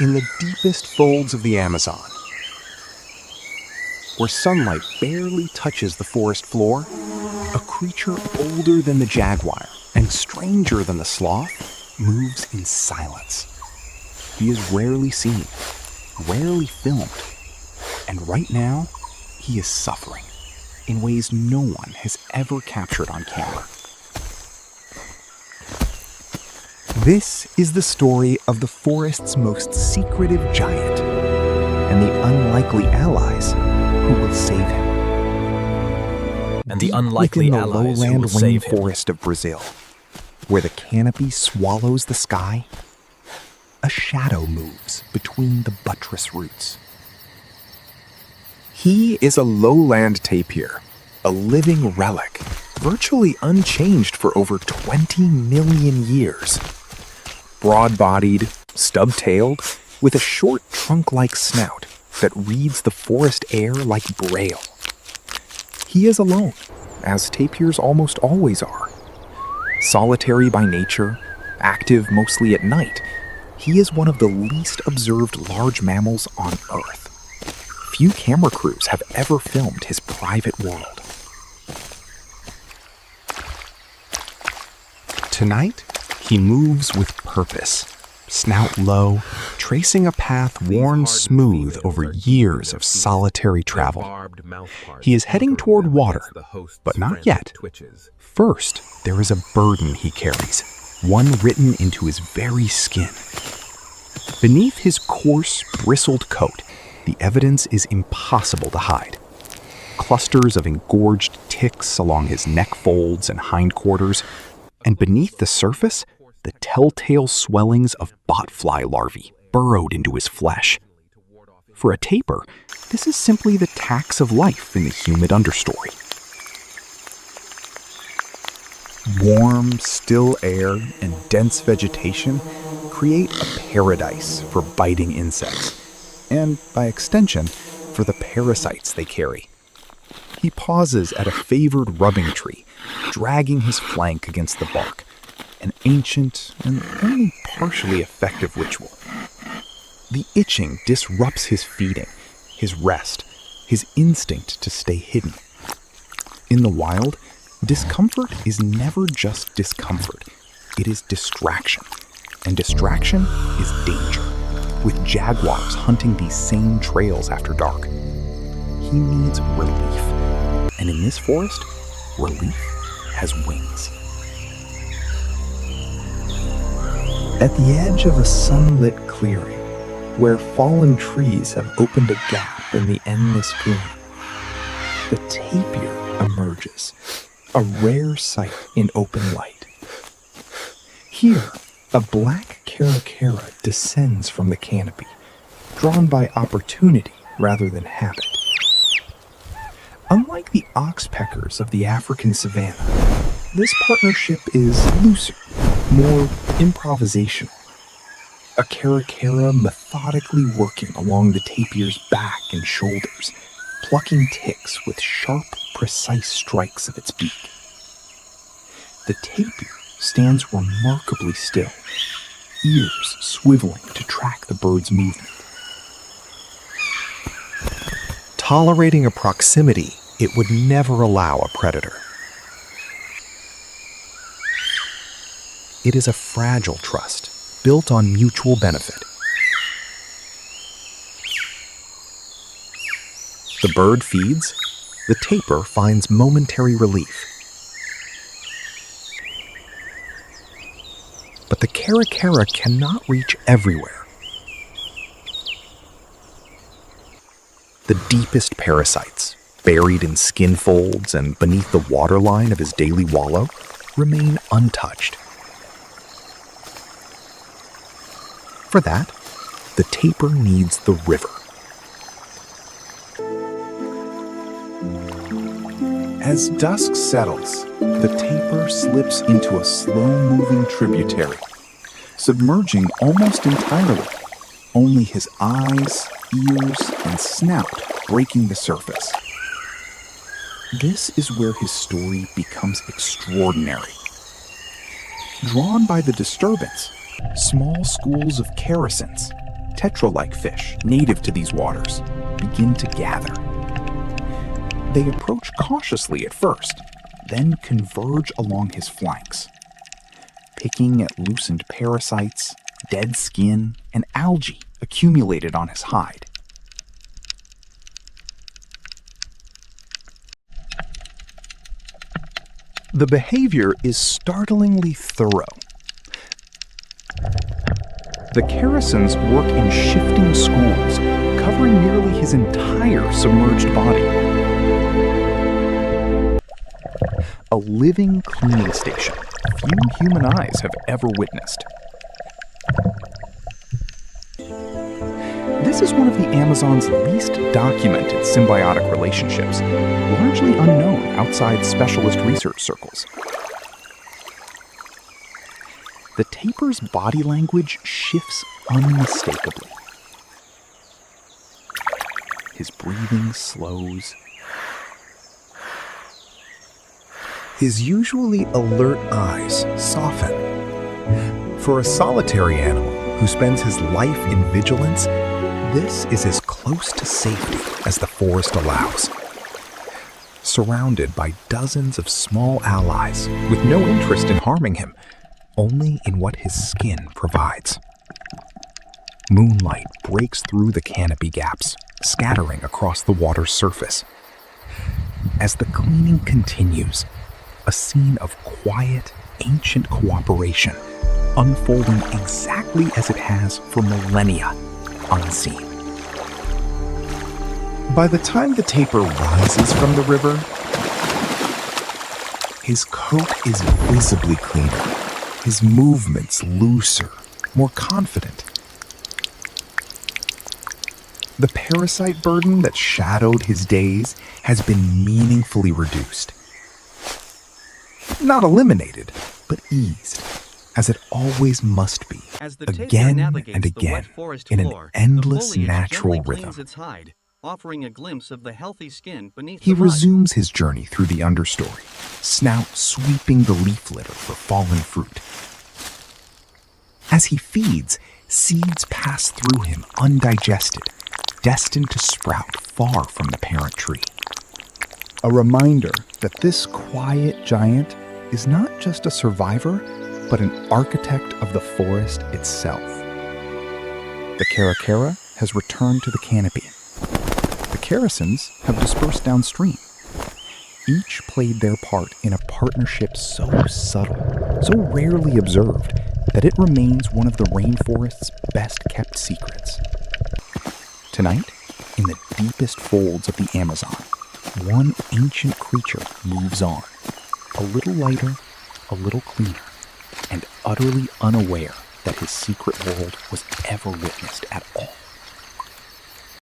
In the deepest folds of the Amazon, where sunlight barely touches the forest floor, a creature older than the jaguar and stranger than the sloth moves in silence. He is rarely seen, rarely filmed, and right now, he is suffering in ways no one has ever captured on camera. This is the story of the forest's most secretive giant and the unlikely allies who will save him. And the unlikely allies who will save him. Within the lowland rainforest of Brazil, where the canopy swallows the sky, a shadow moves between the buttress roots. He is a lowland tapir, a living relic, virtually unchanged for over 20 million years. Broad-bodied, stub-tailed, with a short trunk-like snout that reads the forest air like braille. He is alone, as tapirs almost always are. Solitary by nature, active mostly at night, he is one of the least observed large mammals on Earth. Few camera crews have ever filmed his private world. Tonight, he moves with purpose, snout low, tracing a path worn smooth over years of solitary travel. He is heading toward water, but not yet. First, there is a burden he carries, one written into his very skin. Beneath his coarse, bristled coat, the evidence is impossible to hide. Clusters of engorged ticks along his neck folds and hindquarters, and beneath the surface, the telltale swellings of botfly larvae burrowed into his flesh. For a tapir, this is simply the tax of life in the humid understory. Warm, still air and dense vegetation create a paradise for biting insects, and by extension, for the parasites they carry. He pauses at a favored rubbing tree, dragging his flank against the bark, an ancient and only partially effective ritual. The itching disrupts his feeding, his rest, his instinct to stay hidden. In the wild, discomfort is never just discomfort. It is distraction. And distraction is danger, with jaguars hunting these same trails after dark. He needs relief. And in this forest, relief has wings. At the edge of a sunlit clearing, where fallen trees have opened a gap in the endless green, the tapir emerges, a rare sight in open light. Here, a black caracara descends from the canopy, drawn by opportunity rather than habit. Unlike the oxpeckers of the African savanna, this partnership is looser, more improvisational. A caracara methodically working along the tapir's back and shoulders, plucking ticks with sharp, precise strikes of its beak. The tapir stands remarkably still, ears swiveling to track the bird's movement. Tolerating a proximity it would never allow a predator. It is a fragile trust, built on mutual benefit. The bird feeds, the tapir finds momentary relief. But the caracara cannot reach everywhere. The deepest parasites, buried in skin folds and beneath the waterline of his daily wallow, remain untouched. For that, the tapir needs the river. As dusk settles, the tapir slips into a slow-moving tributary, submerging almost entirely, only his eyes, ears, and snout breaking the surface. This is where his story becomes extraordinary. Drawn by the disturbance, small schools of characins, tetra-like fish native to these waters begin to gather. They approach cautiously at first, then converge along his flanks, picking at loosened parasites, dead skin, and algae accumulated on his hide. The behavior is startlingly thorough. The Characins work in shifting schools, covering nearly his entire submerged body. A living cleaning station few human eyes have ever witnessed. This is one of the Amazon's least documented symbiotic relationships, largely unknown outside specialist research circles. The tapir's body language shifts unmistakably. His breathing slows. His usually alert eyes soften. For a solitary animal who spends his life in vigilance, this is as close to safety as the forest allows. Surrounded by dozens of small allies with no interest in harming him, only in what his skin provides. Moonlight breaks through the canopy gaps, scattering across the water's surface. As the cleaning continues, a scene of quiet, ancient cooperation, unfolding exactly as it has for millennia, unseen. By the time the tapir rises from the river, his coat is visibly cleaner, his movements looser, more confident. The parasite burden that shadowed his days has been meaningfully reduced. Not eliminated, but eased, as it always must be, again and again, in an endless natural rhythm. Offering a glimpse of the healthy skin beneath He the mud. resumes his journey through the understory, snout sweeping the leaf litter for fallen fruit. As he feeds, seeds pass through him undigested, destined to sprout far from the parent tree. A reminder that this quiet giant is not just a survivor, but an architect of the forest itself. The Caracara has returned to the canopy. The Characins have dispersed downstream. Each played their part in a partnership so subtle, so rarely observed, that it remains one of the rainforest's best-kept secrets. Tonight, in the deepest folds of the Amazon, one ancient creature moves on, a little lighter, a little cleaner, and utterly unaware that his secret world was ever witnessed at all.